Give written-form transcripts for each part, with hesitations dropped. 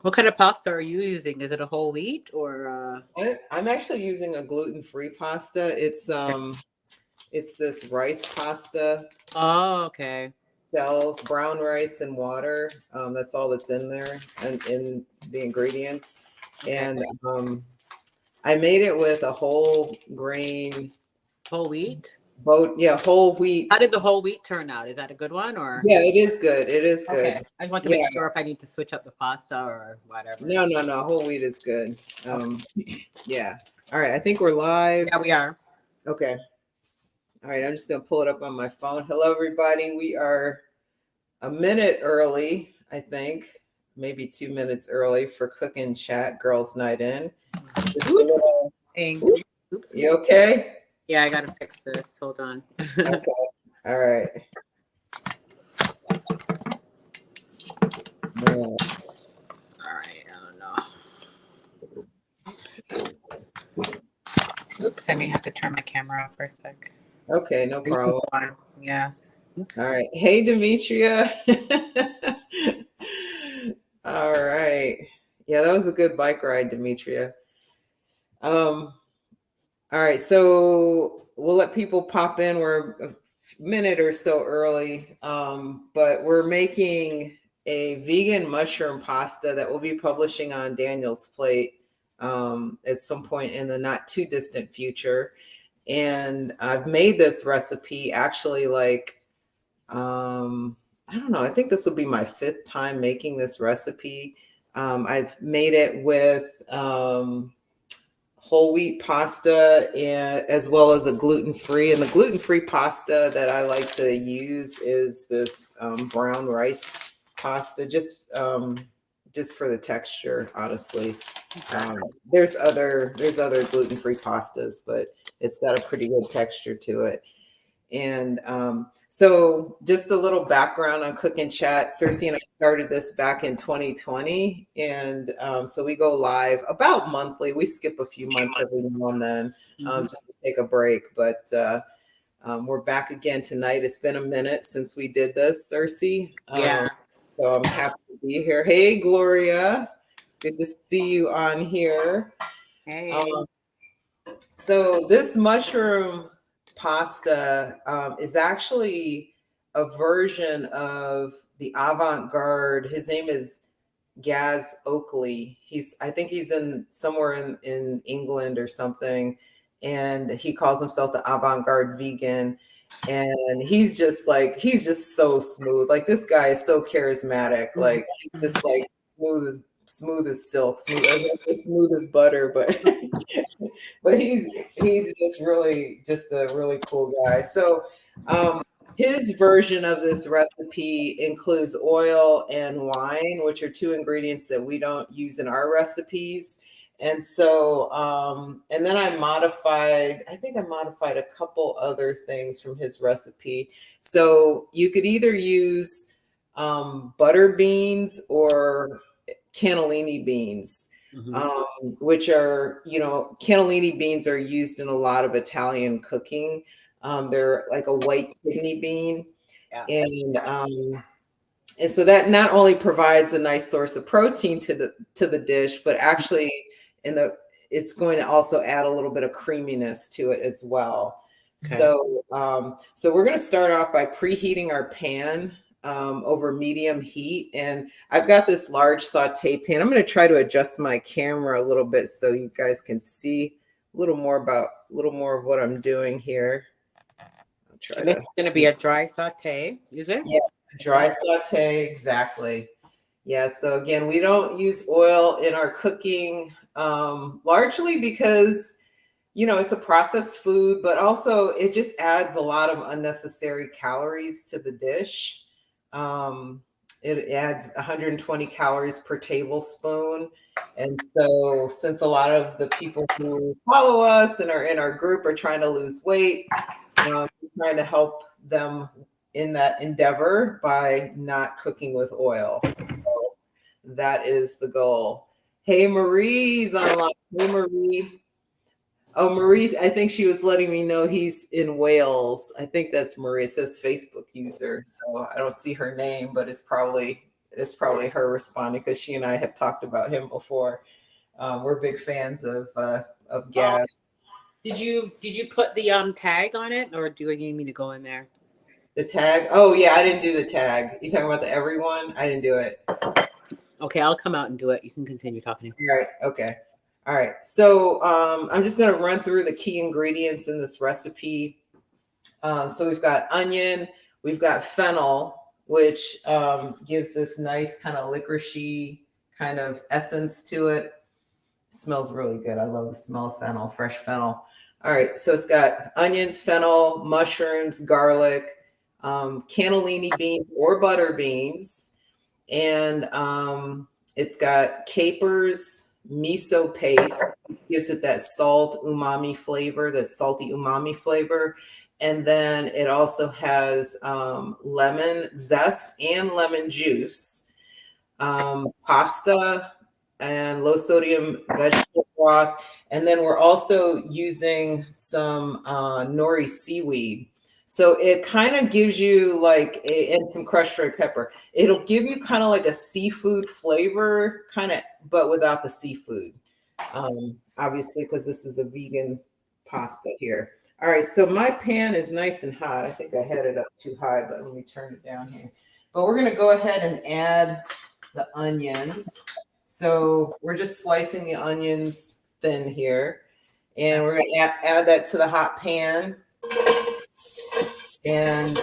What kind of pasta are you using? Is it a whole wheat or I'm actually using a gluten-free pasta. It's this rice pasta, Oh, okay. shells, brown rice and water. That's all that's in there and in the ingredients. Okay. And I made it with a whole grain Whole wheat? whole wheat. How did the whole wheat turn out? Is that a good one or? Yeah, it is good. It is good. Okay. I want to Yeah, make sure if I need to switch up the pasta or whatever. no, whole wheat is good. Okay. Yeah. All right, I think we're live. Yeah, we are. Okay. All right, I'm just gonna pull it up on my phone. Hello, everybody. We are a minute early, I think, maybe 2 minutes early for cooking chat girls' night in. Just a Oops. little. Thank Oop, you. Oops. you okay? Yeah, I gotta fix this. Hold on. Okay. All right. Yeah. All right. I don't know. Oops. I may have to turn my camera off for a sec. Okay, no You can problem. go on. Yeah. Oops. All right. Hey, Demetria. All right. Yeah, that was a good bike ride, Demetria. Um, all right, so we'll let people pop in. We're a minute or so early, but we're making a vegan mushroom pasta that we'll be publishing on Daniel's Plate at some point in the not too distant future. And I've made this recipe actually I don't know, I think this will be my fifth time making this recipe. I've made it with whole wheat pasta and as well as a gluten-free. And the gluten-free pasta that I like to use is this brown rice pasta, just for the texture, honestly. Um, there's other gluten-free pastas, but it's got a pretty good texture to it. And so, just a little background on Cooking Chat. Sersie and I started this back in 2020. And so we go live about monthly. We skip a few months every now and then Mm-hmm. just to take a break. But we're back again tonight. It's been a minute since we did this, Sersie. Yeah. So I'm happy to be here. Hey, Gloria. Good to see you on here. Hey. Um, so this mushroom pasta is actually a version of the avant-garde. His name is Gaz Oakley. I think he's in somewhere in England or something, and he calls himself the avant-garde vegan. And he's just so smooth. Like this guy is so charismatic. Like he's just like smooth as silk, smooth as butter, but but he's just a really cool guy. So um, his version of this recipe includes oil and wine, which are two ingredients that we don't use in our recipes. And so, and then I think I modified a couple other things from his recipe. So you could either use butter beans or cannellini beans, Mm-hmm. which are, cannellini beans are used in a lot of Italian cooking. They're like a white kidney bean. Yeah. And so that not only provides a nice source of protein to the dish, but actually in the it's going to also add a little bit of creaminess to it as well. Okay. So we're going to start off by preheating our pan over medium heat, and I've got this large saute pan. I'm going to try to adjust my camera a little bit so you guys can see a little more of what I'm doing here. I'll try And this to. is gonna be a dry saute, is it? Yeah, dry saute, exactly. Yeah, so again, we don't use oil in our cooking, largely because, it's a processed food, but also it just adds a lot of unnecessary calories to the dish. It adds 120 calories per tablespoon. And so, since a lot of the people who follow us and are in our group are trying to lose weight, we're trying to help them in that endeavor by not cooking with oil. So that is the goal. Hey, Marie's online. Hey, Marie. Oh, Marie, I think she was letting me know he's in Wales. I think that's Marie. It says Facebook user. So I don't see her name, but it's probably it's probably her responding because she and I have talked about him before. We're big fans of Gaz. Did you put the tag on it, or do you need me to go in there? The tag? Oh yeah, I didn't do the tag. You talking about the everyone? I didn't do it. Okay, I'll come out and do it. You can continue talking. All right. Okay. All right. So I'm just going to run through the key ingredients in this recipe. So we've got onion, we've got fennel, which gives this nice kind of licoricey kind of essence to it. It smells really good. I love the smell of fennel, fresh fennel. All right. So it's got onions, fennel, mushrooms, garlic, cannellini beans or butter beans, and it's got capers, miso paste, gives it that salt umami flavor, that salty umami flavor. And then it also has lemon zest and lemon juice, pasta, and low sodium vegetable broth. And then we're also using some nori seaweed. So it kind of gives you like, and some crushed red pepper. It'll give you kind of like a seafood flavor, kind of, but without the seafood. Obviously, because this is a vegan pasta here. All right, so my pan is nice and hot. I think I had it up too high, but let me turn it down here. But we're going to go ahead and add the onions. So we're just slicing the onions thin here. And we're going to add that to the hot pan. And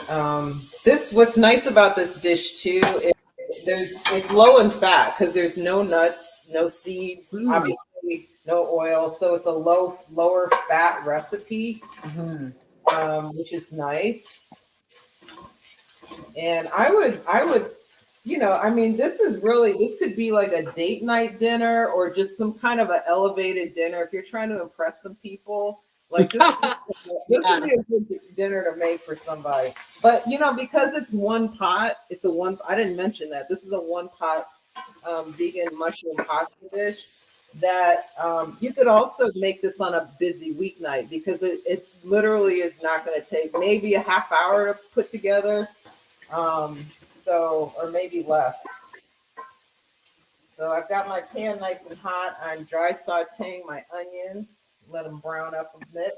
this, what's nice about this dish too, it's low in fat because there's no nuts, no seeds, obviously no oil. So it's a lower fat recipe, which is nice. And I would, I mean, this could be like a date night dinner or just some kind of an elevated dinner if you're trying to impress some people. Like this would be a good dinner to make for somebody. But because it's one pot, I didn't mention that. This is a one pot vegan mushroom pasta dish that you could also make this on a busy weeknight because it literally is not going to take maybe a half hour to put together. Or maybe less. So I've got my pan nice and hot. I'm dry sauteing my onions. Let them brown up a bit.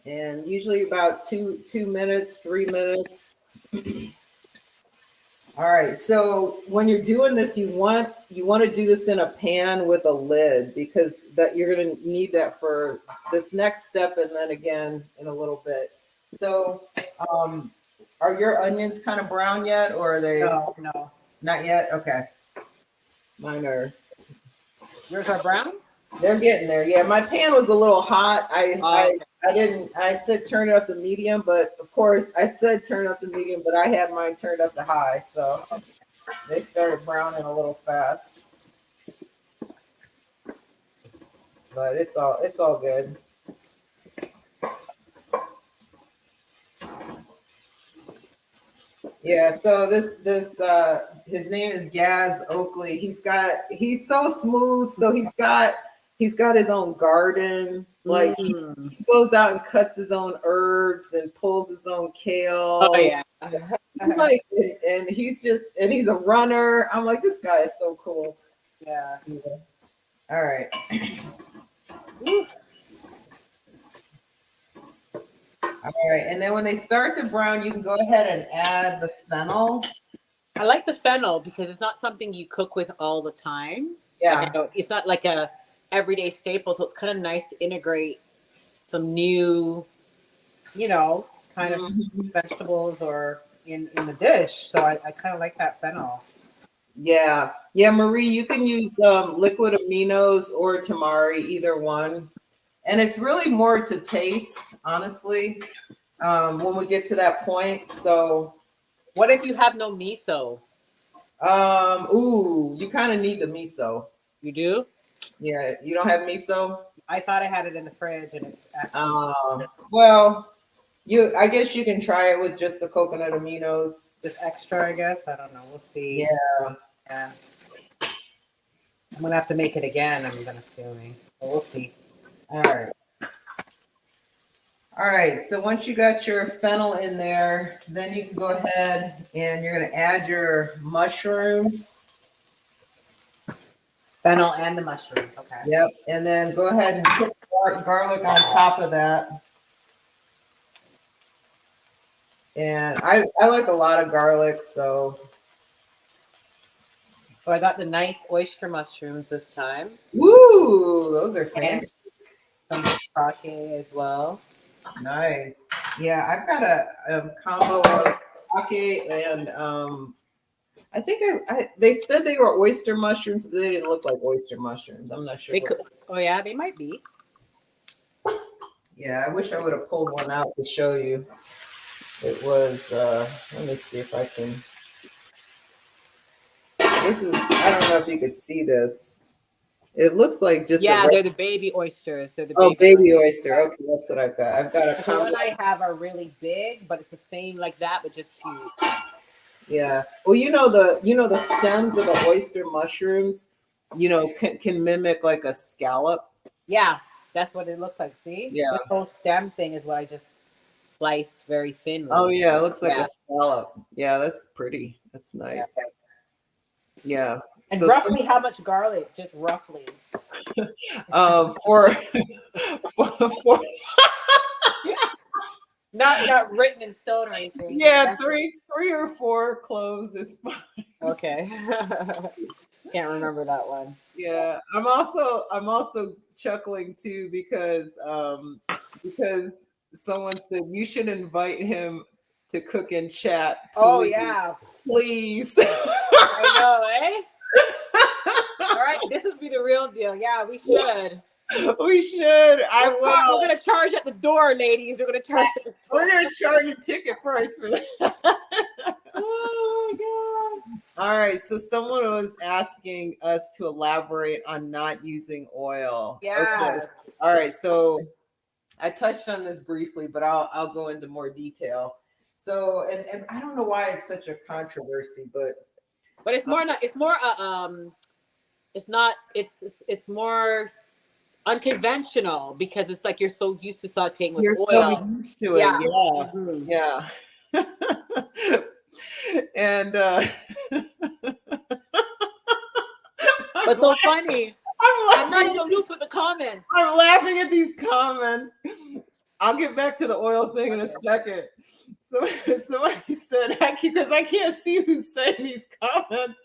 And usually about 2 minutes, 3 minutes. All right. So when you're doing this, you want to do this in a pan with a lid because that you're going to need that for this next step, and then again in a little bit. So, are your onions kind of brown yet, or are they? No, Not yet. Okay. Mine are. Yours are brown? They're getting there. Yeah, my pan was a little hot. I said turn it up to medium, but of course I said turn it up to medium, but I had mine turned up to high, so they started browning a little fast. But it's all good. Yeah, so this his name is Gaz Oakley. He's so smooth. So he's got his own garden. Like he goes out and cuts his own herbs and pulls his own kale. Oh yeah. Like, and he's a runner. I'm like, this guy is so cool. Yeah. All right. All right, and then when they start to brown, you can go ahead and add the fennel. I like the fennel because it's not something you cook with all the time. Yeah. It's not like a everyday staple, so it's kind of nice to integrate some new, kind of vegetables or in the dish. So I kind of like that fennel. Yeah. Yeah, Marie, you can use liquid aminos or tamari, either one. And it's really more to taste, honestly, when we get to that point. So what if you have no miso? You kind of need the miso. You do? Yeah, you don't have miso? I thought I had it in the fridge and it's actually well, I guess you can try it with just the coconut aminos. Just extra, I guess. I don't know. We'll see. Yeah. I'm gonna have to make it again, I'm assuming. But we'll see. All All right, so once you got your fennel in there, then you can go ahead and you're going to add your mushrooms. Fennel and the mushrooms. Okay. Yep, and then go ahead and put garlic on top of that. And I like a lot of garlic, so. So I got the nice oyster mushrooms this time. Woo, those are fancy. And some shiitake as well. Nice. Yeah, I've got a combo of shiitake and I think they said they were oyster mushrooms, but they didn't look like oyster mushrooms. I'm not sure. They could. Oh yeah, they might be. Yeah, I wish I would have pulled one out to show you. It was let me see if I can. This is, I don't know if you could see this. It looks like just they're the baby oysters. They're the baby oyster. Okay, that's what I've got. I've got a the one I have are really big, but it's the same like that, but just huge. Yeah. Well, the stems of the oyster mushrooms, can mimic like a scallop. Yeah, that's what it looks like. See? Yeah. The whole stem thing is what I just sliced very thinly. Oh yeah, it looks like a scallop. Yeah, that's pretty. That's nice. Yeah. And so roughly how much garlic? Just roughly. For not written in stone or anything. Yeah, three or four cloves is fine. Okay. Can't remember that one. Yeah. I'm also chuckling too because someone said you should invite him to cook in chat. Please. Oh yeah. Please. I know, eh? All right, this would be the real deal. Yeah, we should. We should. I will. We're gonna charge at the door, ladies. We're gonna charge. We're gonna charge a ticket price for that. Oh my god! All right. So someone was asking us to elaborate on not using oil. Yeah. Okay. All right. So I touched on this briefly, but I'll go into more detail. So and I don't know why it's such a controversy, but it's more not. It's more. It's not. It's more unconventional because it's like you're so used to sauteing with oil. So used to it. Yeah. Mm-hmm. Yeah. And what's so funny? I'm not in the loop with the comments. I'm laughing at these comments. I'll get back to the oil thing in a second. So somebody said, because I can't see who's saying these comments.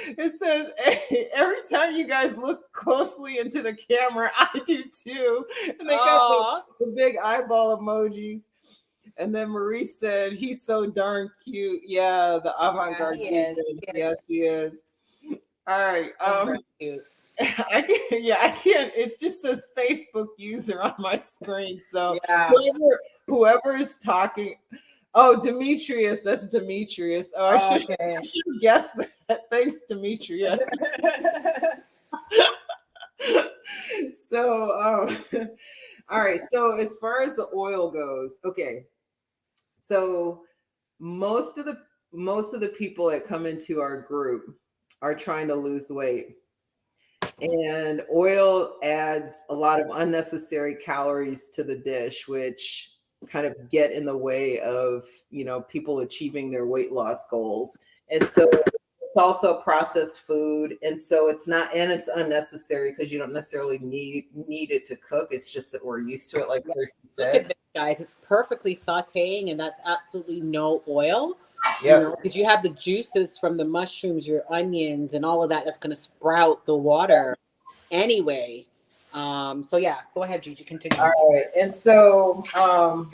It says, hey, every time you guys look closely into the camera, I do too. And they got the big eyeball emojis. And then Marie said, he's so darn cute. Yeah, the avant-garde. Yeah, yes, he is. All right. I can't. It just says Facebook user on my screen. So whoever is talking. Oh, Demetrius. That's Demetrius. Oh, I should have guessed that. Thanks, Demetrius. So, all right. So as far as the oil goes, okay. So most of the people that come into our group are trying to lose weight. And oil adds a lot of unnecessary calories to the dish, which kind of get in the way of, people achieving their weight loss goals. And so it's also processed food. And so it's unnecessary because you don't necessarily need it to cook. It's just that we're used to it, like Sersie said. Look at this, guys. It's perfectly sauteing and that's absolutely no oil. Yeah, because you have the juices from the mushrooms, your onions, and all of that that's going to sprout the water anyway. So yeah, go ahead, Gigi, continue. All right, and so so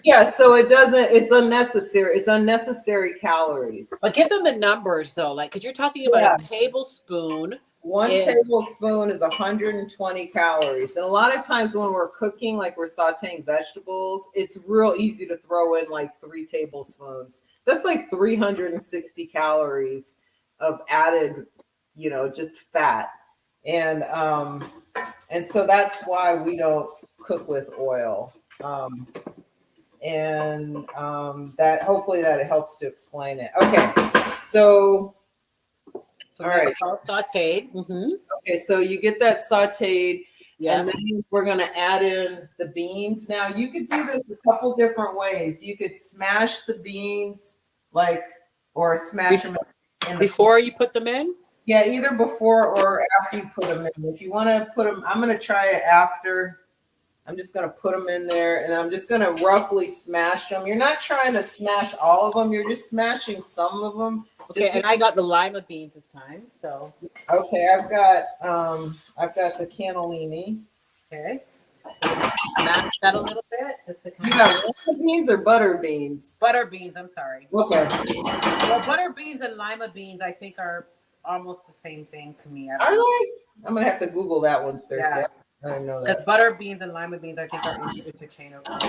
it's unnecessary. It's unnecessary calories. But give them the numbers though, like because you're talking about a tablespoon. One tablespoon is 120 calories. And a lot of times when we're cooking, like we're sauteing vegetables, it's real easy to throw in like 3 tablespoons. That's like 360 calories of added, just fat. And so that's why we don't cook with oil. That hopefully that helps to explain it. Okay. So all right. Sauteed. Mm-hmm. Okay, so you get that sauteed. Yeah. And then we're going to add in the beans. Now, you could do this a couple different ways. You could smash the beans, like, or smash them in the Before you put them in? yeah, either before or after you put them in. If you want to put them, I'm going to try it after. I'm just going to put them in there, and I'm just going to roughly smash them. You're not trying to smash all of them. You're just smashing some of them. Okay, and I got the lima beans this time, so. Okay, I've got the cannellini. Okay. Smash that a little bit, just to You kind got of. lima beans or butter beans? Butter beans, I'm sorry. Okay. Well, butter beans and lima beans, I think, are almost the same thing to me. Are they? I'm going to have to Google that one, Sersie. Yeah. I didn't know Because that. butter beans and lima beans, I think, are interchangeable. All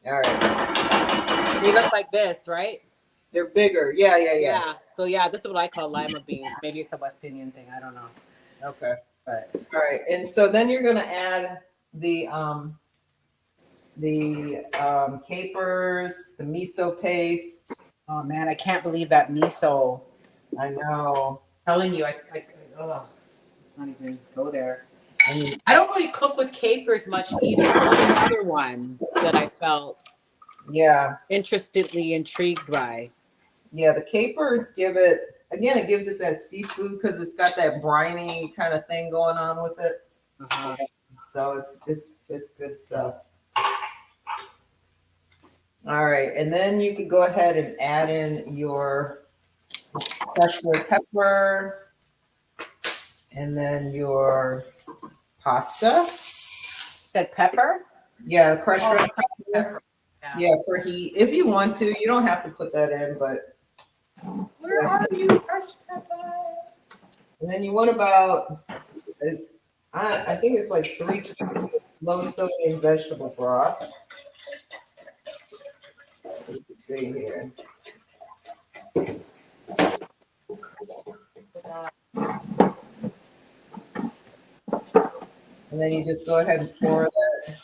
right. They look like this, right? They're bigger. Yeah. Yeah. So yeah, this is what I call lima beans. Maybe it's a West Indian thing. I don't know. Okay. But All right. And so then you're going to add the capers, the miso paste. oh man, I can't believe that miso. I know. Telling you, oh, not even go there. I mean, I don't really cook with capers much either. That's another one that I felt yeah. interestedly intrigued by. Yeah, the capers give it again, it gives it that seafood because it's got that briny kind of thing going on with it. Uh-huh. So it's good stuff. All right, and then you could go ahead and add in your crushed red pepper and then your pasta. Said pepper? Yeah, crushed red pepper. Pepper. Yeah, for heat. If you want to, you don't have to put that in, but Where are you, crushed pepper? and then you want about I think it's like 3 cups of low sodium vegetable broth. You can see here. And then you just go ahead and pour that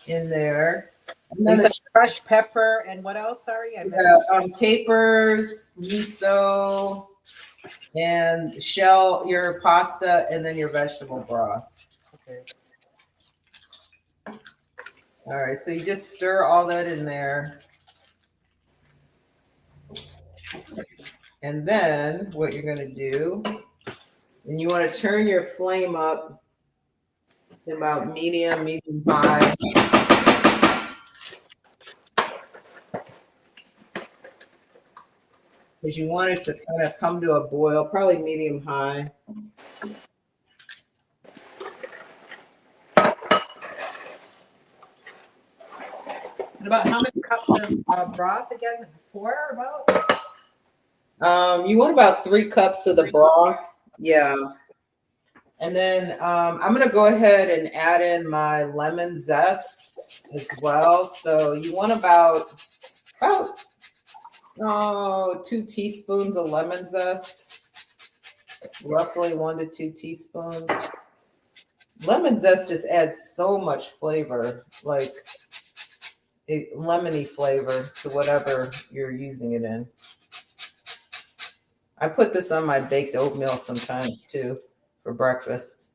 in there. And then the Crushed pepper and what else? Sorry, I missed. capers, miso, and shell your pasta, and then your vegetable broth. Okay. All right, so you just stir all that in there. And then what you're going to do, and you want to turn your flame up to about medium high. Because you want it to kind of come to a boil, probably medium high. And about how many cups of broth again? 4 about? You want about 3 cups of the broth. Yeah. And then I'm going to go ahead and add in my lemon zest as well. So you want about 2 teaspoons of lemon zest, roughly 1 to 2 teaspoons. Lemon zest just adds so much flavor, like lemony flavor to whatever you're using it in. I put this on my baked oatmeal sometimes too for breakfast.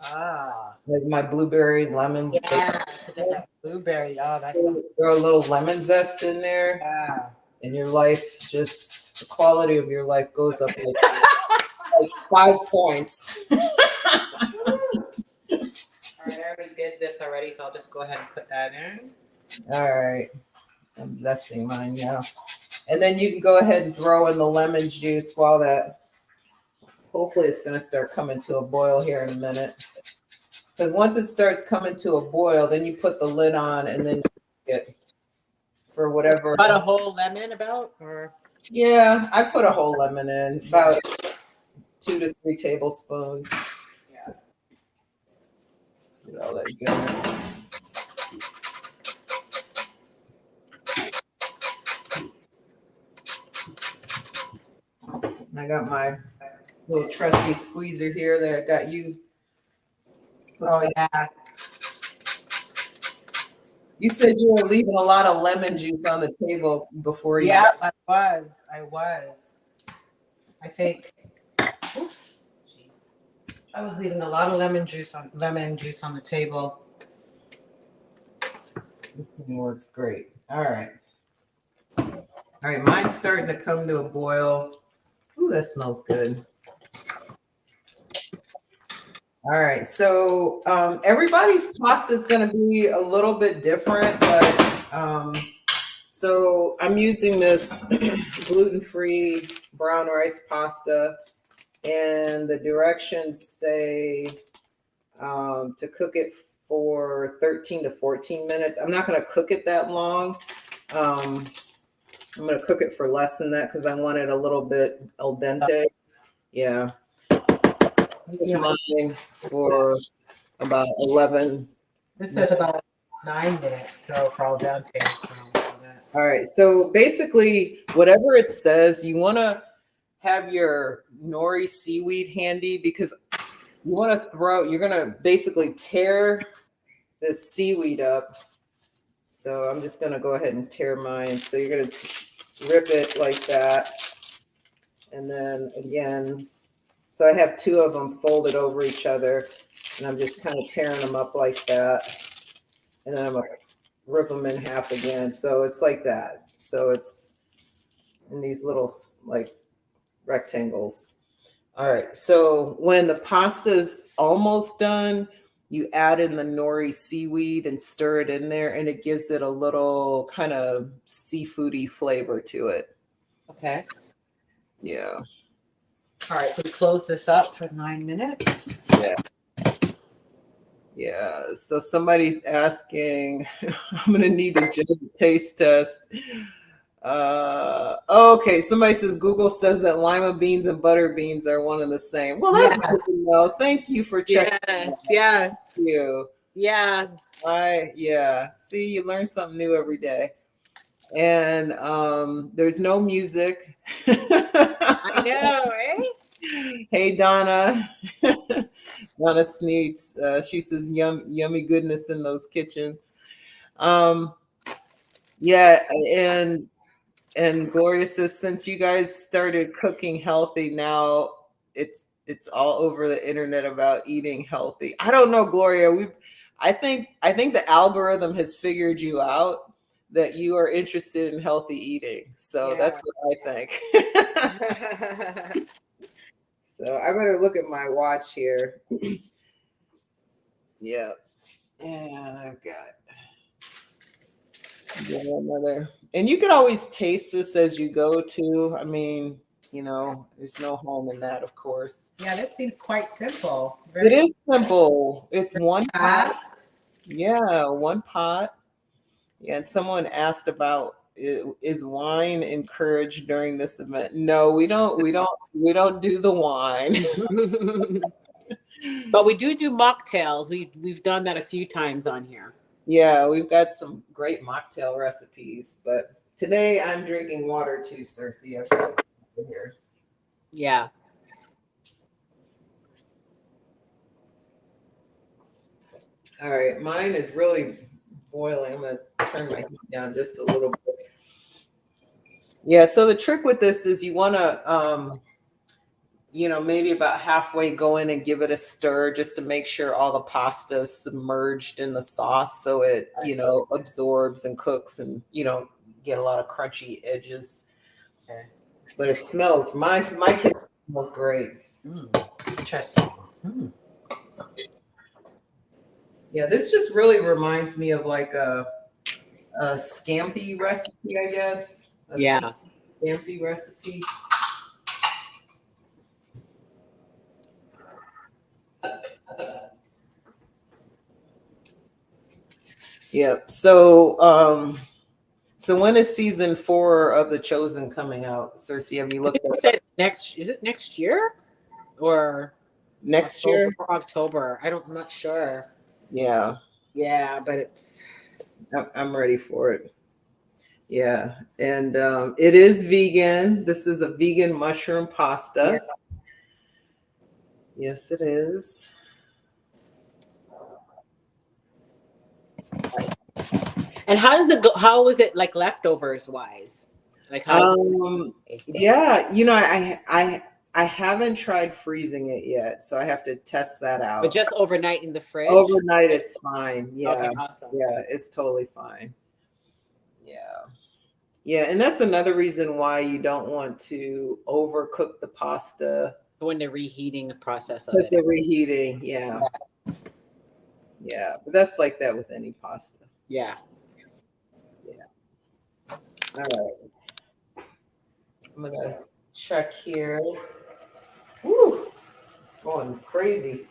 Ah. Like my blueberry lemon. Yeah, that blueberry. Oh, that's so. Throw a little lemon zest in there. Yeah. And your life just, the quality of your life goes up like 5 points. All right, I already did this already, so I'll just go ahead and put that in. All right. I'm zesting mine now. And then you can go ahead and throw in the lemon juice while that, hopefully it's going to start coming to a boil here in a minute. Because once it starts coming to a boil, then you put the lid on and then you get for whatever. About a whole lemon about? Or yeah, I put a whole lemon in, about 2 to 3 tablespoons. Yeah. Get all that goodness. I got my little trusty squeezer here that I got you. Oh yeah. You said you were leaving a lot of lemon juice on the table before you. Yeah, I was. I think. Oops. I was leaving a lot of lemon juice on the table. This thing works great. All right. All right, mine's starting to come to a boil. Ooh, that smells good. All right, so everybody's pasta is going to be a little bit different, but so I'm using this gluten-free brown rice pasta, and the directions say to cook it for 13 to 14 minutes. I'm not going to cook it that long. I'm going to cook it for less than that because I want it a little bit al dente. Yeah. Mine for about 11. This says about 9 minutes, so for al dente. All right. So basically, whatever it says, you want to have your nori seaweed handy because you want to you're going to basically tear the seaweed up. So I'm just going to go ahead and tear mine. So you're going to rip it like that. And then again, so I have two of them folded over each other, and I'm just kind of tearing them up like that. And then I'm going to rip them in half again. So it's like that. So it's in these little like rectangles. All right. So when the pasta's almost done, you add in the nori seaweed and stir it in there, and it gives it a little kind of seafoody flavor to it. Okay. Yeah. All right, so we close this up for 9 minutes. Yeah. Yeah. So somebody's asking, I'm gonna need a taste test. Okay, somebody says Google says that lima beans and butter beans are one and the same. Well, that's good to know. Thank you for checking. Yes. Thank you. Yeah. See, you learn something new every day. And there's no music. I know, eh? Hey Donna. Donna Sneaks. She says yummy goodness in those kitchens. Yeah, and Gloria says, since you guys started cooking healthy, now it's all over the internet about eating healthy. I don't know, Gloria. I think the algorithm has figured you out that you are interested in healthy eating. So that's what I think. So I better look at my watch here. Yeah. And I've got another. And you can always taste this as you go too. I mean, there's no harm in that, of course. Yeah, that seems quite simple. It is simple. It's one pot. Yeah, one pot. Yeah, and someone asked about is wine encouraged during this event? No, we don't do the wine. But we do mocktails. We've done that a few times on here. Yeah, we've got some great mocktail recipes, but today I'm drinking water too, Sersie. Here. Yeah. All right, mine is really boiling. I'm gonna turn my heat down just a little bit. Yeah, so the trick with this is you want to, maybe about halfway go in and give it a stir just to make sure all the pasta is submerged in the sauce so it, absorbs and cooks and you don't get a lot of crunchy edges. Okay. But it smells, my kitchen smells great. Interesting. Yeah, this just really reminds me of like a scampi recipe, I guess. Scampi recipe. Yep. So when is season 4 of The Chosen coming out? Sersie, have you looked at it? Is it next year? Or next year? Or October. I'm not sure. Yeah. Yeah, but I'm ready for it. Yeah. And it is vegan. This is a vegan mushroom pasta. Yeah. Yes, it is. And how does it go? How is it like leftovers wise? Like how? Yeah, I haven't tried freezing it yet, so I have to test that out. But just overnight in the fridge? Overnight, it's fine. Yeah. Okay, awesome. Yeah, it's totally fine. Yeah. Yeah, and that's another reason why you don't want to overcook the pasta. When the reheating process of Because it. they're reheating. Yeah. Yeah. But that's like that with any pasta. Yeah. Yeah. All right. I'm going to check here. Woo! It's going crazy.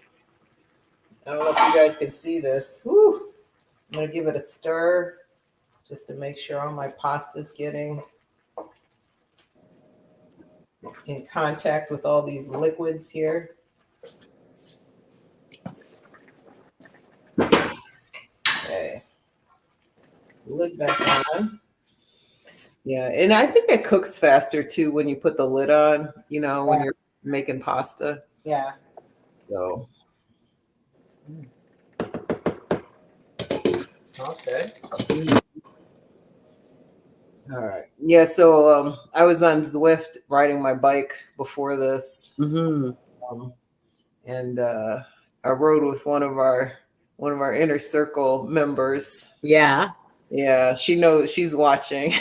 I don't know if you guys can see this. Woo! I'm going to give it a stir just to make sure all my pasta's getting in contact with all these liquids here. Okay. Lid back on. Yeah, and I think it cooks faster too when you put the lid on, when you're making pasta. Yeah. So. Okay. All right. Yeah, so I was on Zwift riding my bike before this. And I rode with one of our inner circle members. Yeah. Yeah, she knows, she's watching.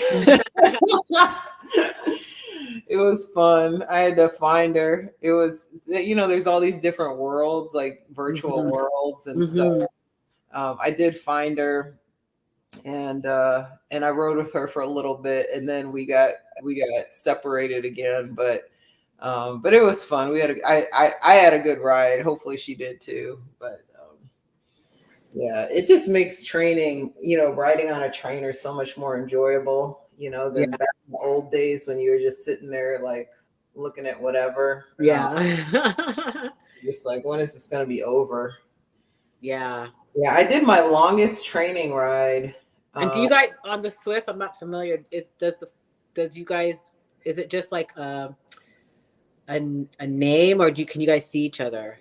It was fun. I had to find her. It was, there's all these different worlds, like virtual worlds. And so I did find her, and I rode with her for a little bit, and then we got separated again. But it was fun. I had a good ride. Hopefully she did too. But yeah, it just makes training, riding on a trainer so much more enjoyable, than back in the old days when you were just sitting there like looking at whatever. Yeah. Just like, when is this going to be over? Yeah. Yeah, I did my longest training ride. And do you guys on the Swift? I'm not familiar. Is it just like a name, or can you guys see each other?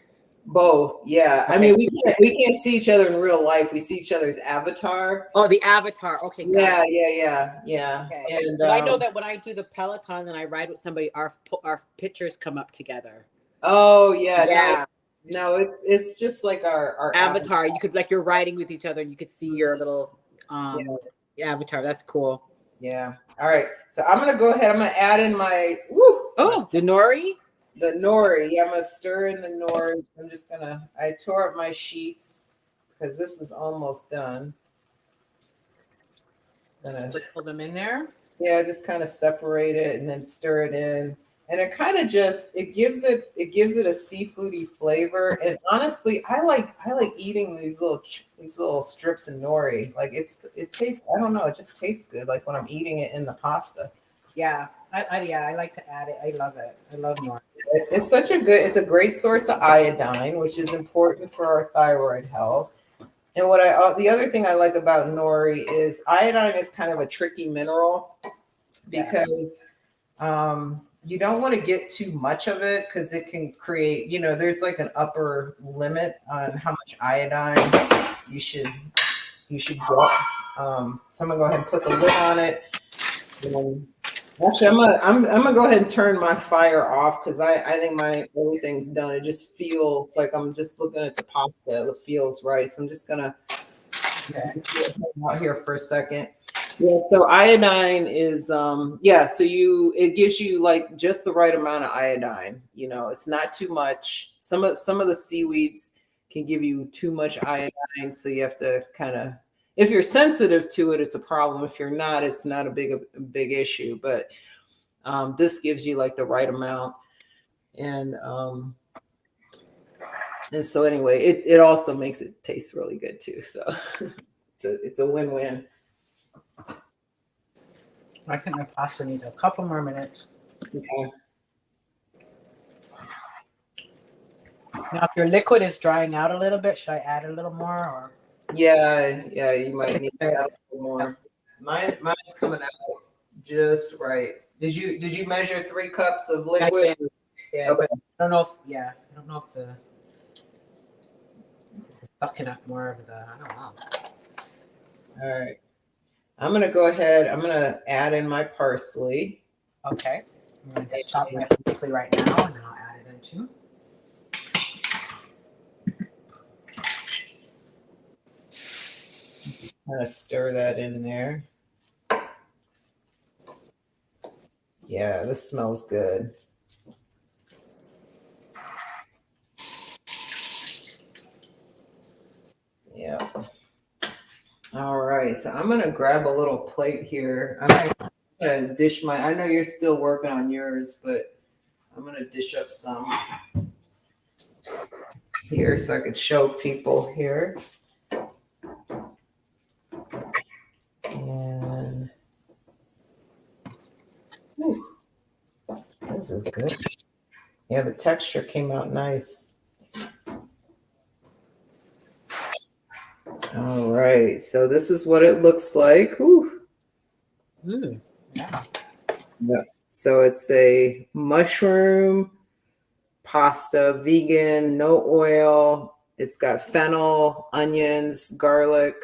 Both, yeah. Okay. I mean, we can't see each other in real life. We see each other's avatar. Oh, the avatar. Okay. Yeah. Okay. And I know that when I do the Peloton and I ride with somebody, our pictures come up together. Oh yeah. No, it's just like our avatar. You could, like, you're riding with each other and you could see your little avatar. That's cool. Yeah. All right. So I'm gonna go ahead. I'm gonna add in my the nori. The nori. Yeah, I'm gonna stir in the nori. I tore up my sheets because this is almost done. Just put them in there. Yeah, just kind of separate it and then stir it in. And it kind of it gives it a seafoody flavor. And honestly, I like eating these little strips of nori. Like it tastes, I don't know, it just tastes good. Like when I'm eating it in the pasta. Yeah. I like to add it. I love it. I love nori. It's a great source of iodine, which is important for our thyroid health. And the other thing I like about nori is iodine is kind of a tricky mineral because you don't want to get too much of it because it can create, there's like an upper limit on how much iodine you should get. So I'm gonna go ahead and put the lid on it. Actually, I'm gonna go ahead and turn my fire off because I think everything's done. It just feels like I'm just looking at the pasta. It feels right. So I'm just gonna out here for a second. Yeah. So iodine is so it gives you like just the right amount of iodine. It's not too much. Some of the seaweeds can give you too much iodine, so you have to kind of. If you're sensitive to it, it's a problem. If you're not, it's not a big issue. But this gives you like the right amount, and so anyway, it also makes it taste really good too. So it's a win-win. I think my pasta needs a couple more minutes. Okay. Now, if your liquid is drying out a little bit, should I add a little more? Or? Yeah, you might need to add a little more. Mine's coming out just right. Did you measure 3 cups of liquid? Yeah. Okay. I don't know if this is sucking up more of the. I don't know. All right. I'm gonna go ahead. I'm gonna add in my parsley. Okay. I'm going to just chop my parsley right now, and then I'll add it into. Kind of stir that in there. Yeah, this smells good. Yeah. All right, so I'm gonna grab a little plate here. I'm gonna dish my. I know you're still working on yours, but I'm gonna dish up some here so I could show people here. And whew, this is good. Yeah, the texture came out nice. All right, so this is what it looks like. Whew. Yeah. Yeah. So it's a mushroom pasta, vegan, no oil. It's got fennel, onions, garlic,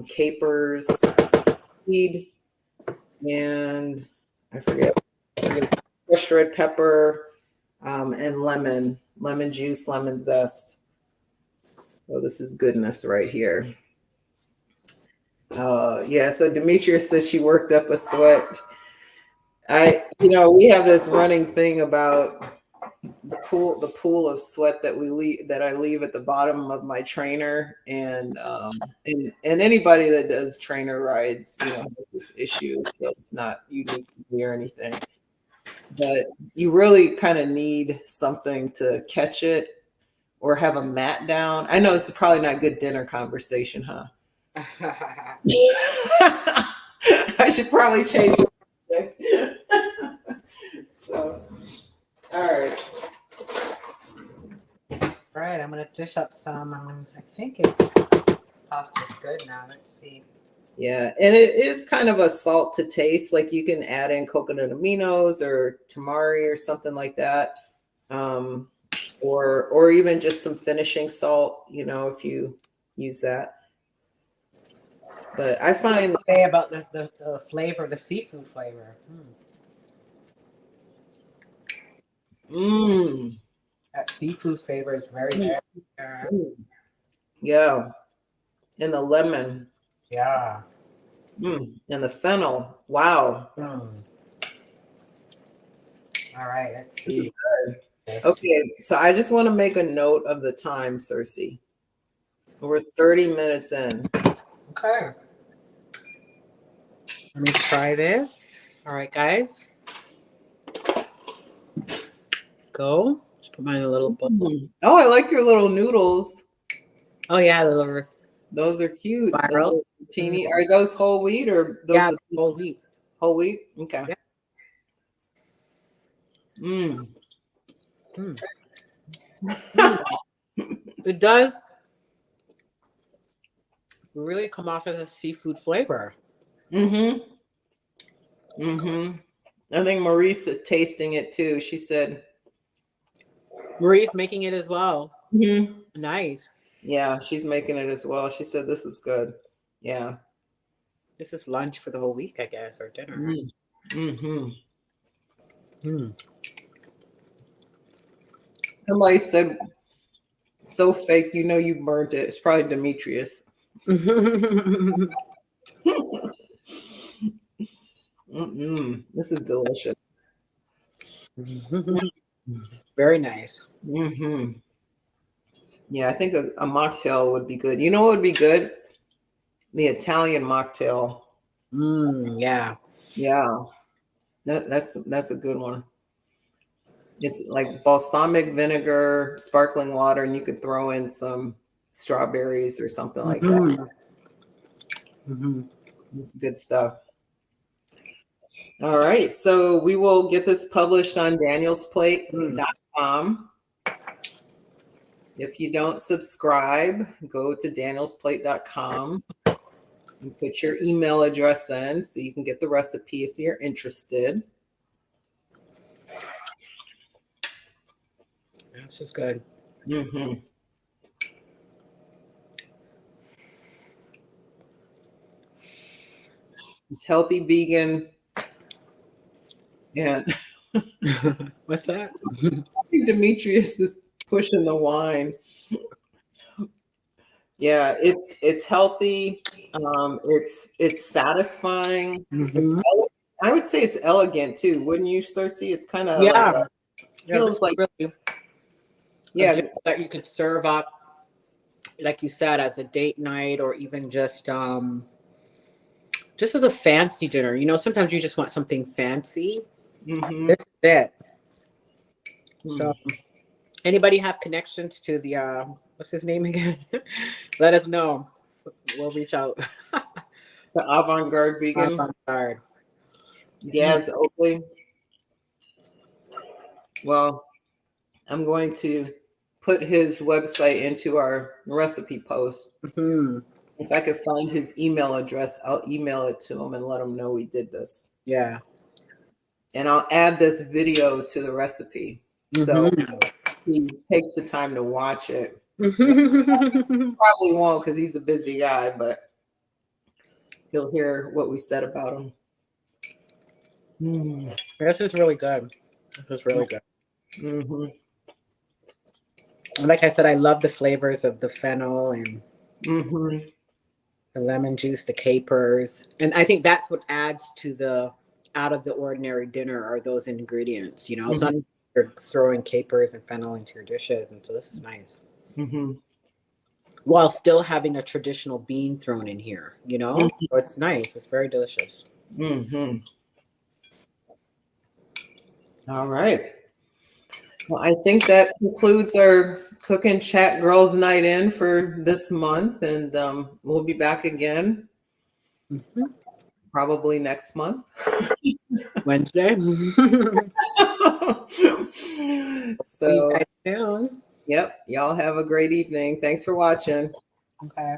capers, seed, and I forget, crushed red pepper, and lemon juice, lemon zest. So this is goodness right here. Yeah, so Demetria says she worked up a sweat. We have this running thing about the pool of sweat that I leave at the bottom of my trainer, and anybody that does trainer rides, has this issue. So it's not unique to me or anything, but you really kind of need something to catch it or have a mat down. I know this is probably not good dinner conversation, huh? I should probably change it. So, all right. All right, I'm going to dish up some. I think it's pasta's good now. Let's see. Yeah, and it is kind of a salt to taste. Like you can add in coconut aminos or tamari or something like that, or even just some finishing salt. If you use that. But I find say about the flavor, the seafood flavor. That seafood flavor is very there. Yeah, and the lemon. Yeah. And the fennel. Wow. All right, let's see. Okay, so I just want to make a note of the time, Sersie. We're 30 minutes in. Okay. Let me try this. All right, guys. Go. Just put mine in a little bowl. Oh, I like your little noodles. Oh yeah, the little. Those are cute. Spiral. Teeny. Are those whole wheat or those? Yeah, whole wheat. Whole wheat. Okay. Yeah. It does really come off as a seafood flavor. I think Maurice is tasting it too. She said Marie's making it as well. Nice. Yeah, she's making it as well. She said this is good. Yeah. This is lunch for the whole week, I guess, or dinner. Somebody said, so fake, you burnt it. It's probably Demetrius. This is delicious. Very nice. Yeah, I think a mocktail would be good. You know what would be good? The Italian mocktail. Yeah. Yeah. That's a good one. It's like balsamic vinegar, sparkling water, and you could throw in some strawberries or something like that. It's good stuff. All right, so we will get this published on danielsplate.com. If you don't subscribe, go to danielsplate.com and put your email address in so you can get the recipe if you're interested. This is good. It's healthy vegan. And What's that? I think Demetrius is pushing the wine. Yeah, it's healthy. It's satisfying. It's Hmm. I would say it's elegant too, wouldn't you, Cersei? It's kind of like Yeah. Yeah. This feels is like really a yeah. dish that you could serve up, like you said, as a date night or even just as a fancy dinner. You know, sometimes you just want something fancy. Mm-hmm. This is it. So, anybody have connections to the what's his name again? Let us know. We'll reach out. The avant-garde vegan, Avant-garde. Gaz Oakley. Well, I'm going to put his website into our recipe post. Hmm. If I could find his email address, I'll email it to him and let him know we did this. Yeah. And I'll add this video to the recipe. So Hmm. he takes the time to watch it. This Probably won't because he's a busy guy, but he'll hear what we said about him. Mm. is really good. This is really good. Mm-hmm. And like I said, I love the flavors of the fennel and Mm-hmm. the lemon juice, the capers. And I think that's what adds to the out of the ordinary dinner are those ingredients. You know, it's not Mm-hmm. you're throwing capers and fennel into your dishes. And so this is nice. Mm-hmm. While still having a traditional bean thrown in here, you know? So it's nice. It's very delicious. Mm-hmm. All right. Well, I think that concludes our Cook and Chat Girls Night In for this month, and we'll be back again Mhm. probably next month. Wednesday. See you So, guys soon. yep, y'all have a great evening. Thanks for watching. Okay.